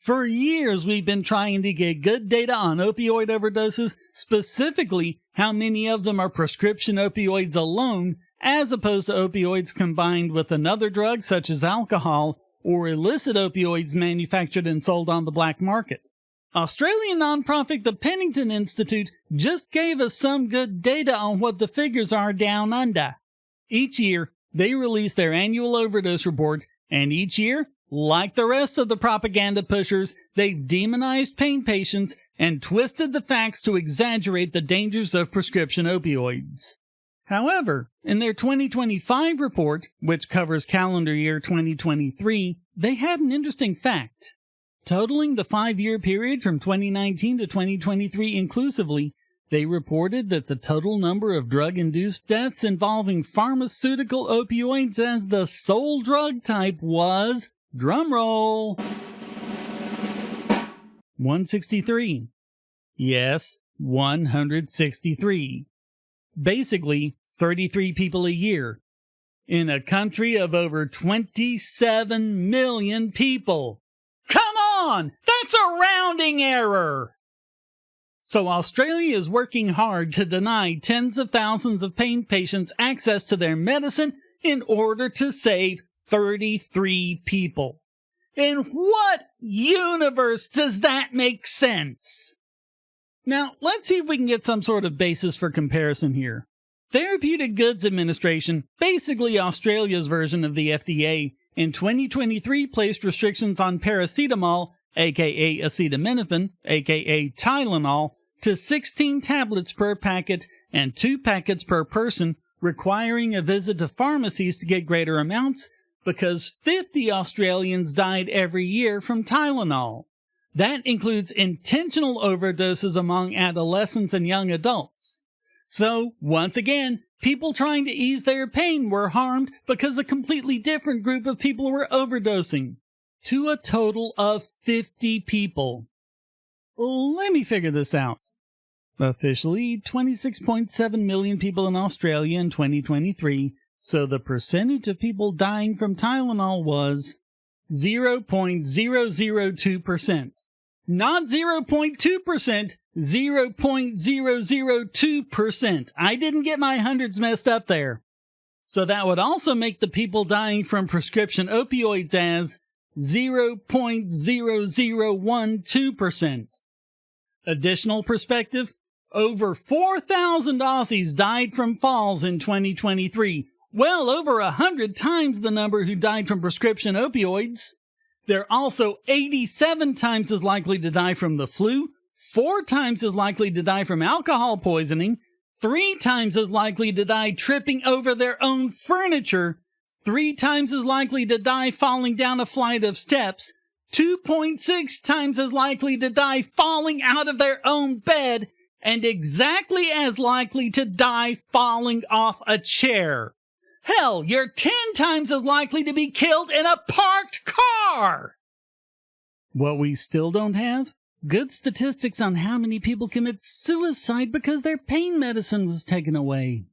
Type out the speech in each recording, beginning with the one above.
For years, we've been trying to get good data on opioid overdoses, specifically how many of them are prescription opioids alone, as opposed to opioids combined with another drug such as alcohol, or illicit opioids manufactured and sold on the black market. Australian nonprofit the Pennington Institute just gave us some good data on what the figures are down under. Each year, they release their annual overdose report, and each year, like the rest of the propaganda pushers, they've demonized pain patients and twisted the facts to exaggerate the dangers of prescription opioids. However, in their 2025 report, which covers calendar year 2023, they had an interesting fact. Totaling the 5-year period from 2019 to 2023 inclusively, they reported that the total number of drug-induced deaths involving pharmaceutical opioids as the sole drug type was, drumroll, 163. Yes, 163. Basically, 33 people a year. In a country of over 27 million people. Come on! That's a rounding error! So Australia is working hard to deny tens of thousands of pain patients access to their medicine in order to save 33 people. In what universe does that make sense? Now, let's see if we can get some sort of basis for comparison here. Therapeutic Goods Administration, basically Australia's version of the FDA, in 2023 placed restrictions on paracetamol, aka acetaminophen, aka Tylenol, to 16 tablets per packet and 2 packets per person, requiring a visit to pharmacies to get greater amounts, because 50 Australians died every year from Tylenol. That includes intentional overdoses among adolescents and young adults. So, once again, people trying to ease their pain were harmed because a completely different group of people were overdosing. To a total of 50 people. Let me figure this out. Officially, 26.7 million people in Australia in 2023, so the percentage of people dying from Tylenol was 0.002%. Not 0.2%, 0.002%. I didn't get my hundreds messed up there. So that would also make the people dying from prescription opioids as 0.0012%. Additional perspective, over 4,000 Aussies died from falls in 2023, well over 100 times the number who died from prescription opioids. They're also 87 times as likely to die from the flu, 4 times as likely to die from alcohol poisoning, 3 times as likely to die tripping over their own furniture, 3 times as likely to die falling down a flight of steps, 2.6 times as likely to die falling out of their own bed, and exactly as likely to die falling off a chair. Hell, you're 10 times as likely to be killed in a parked car! What we still don't have? Good statistics on how many people commit suicide because their pain medicine was taken away.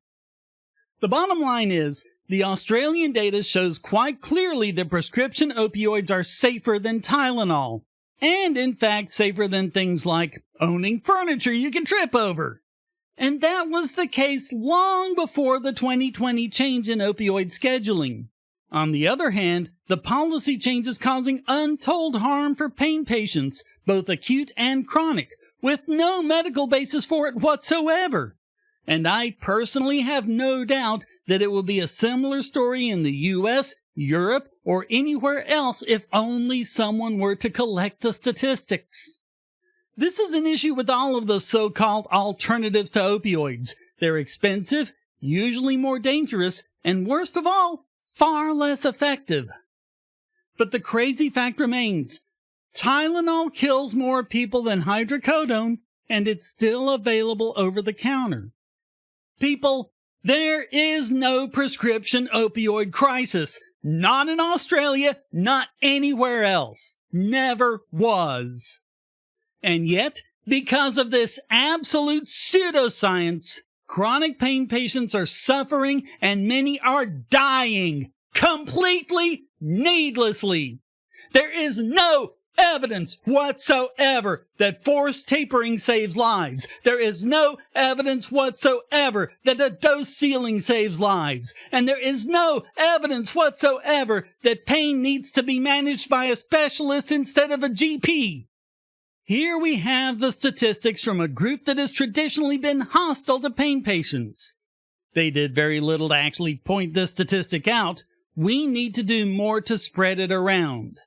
The bottom line is, the Australian data shows quite clearly that prescription opioids are safer than Tylenol, and in fact safer than things like owning furniture you can trip over. And that was the case long before the 2020 change in opioid scheduling. On the other hand, the policy change is causing untold harm for pain patients, both acute and chronic, with no medical basis for it whatsoever. And I personally have no doubt that it will be a similar story in the US, Europe, or anywhere else if only someone were to collect the statistics. This is an issue with all of the so-called alternatives to opioids. They're expensive, usually more dangerous, and worst of all, far less effective. But the crazy fact remains. Tylenol kills more people than hydrocodone, and it's still available over the counter. People, there is no prescription opioid crisis. Not in Australia, not anywhere else. Never was. And yet, because of this absolute pseudoscience, chronic pain patients are suffering and many are dying completely needlessly. There is no evidence whatsoever that forced tapering saves lives. There is no evidence whatsoever that a dose ceiling saves lives. And there is no evidence whatsoever that pain needs to be managed by a specialist instead of a GP. Here we have the statistics from a group that has traditionally been hostile to pain patients. They did very little to actually point this statistic out. We need to do more to spread it around.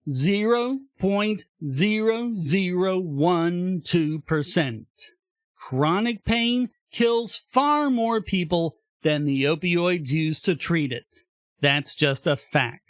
0.0012%. Chronic pain kills far more people than the opioids used to treat it. That's just a fact.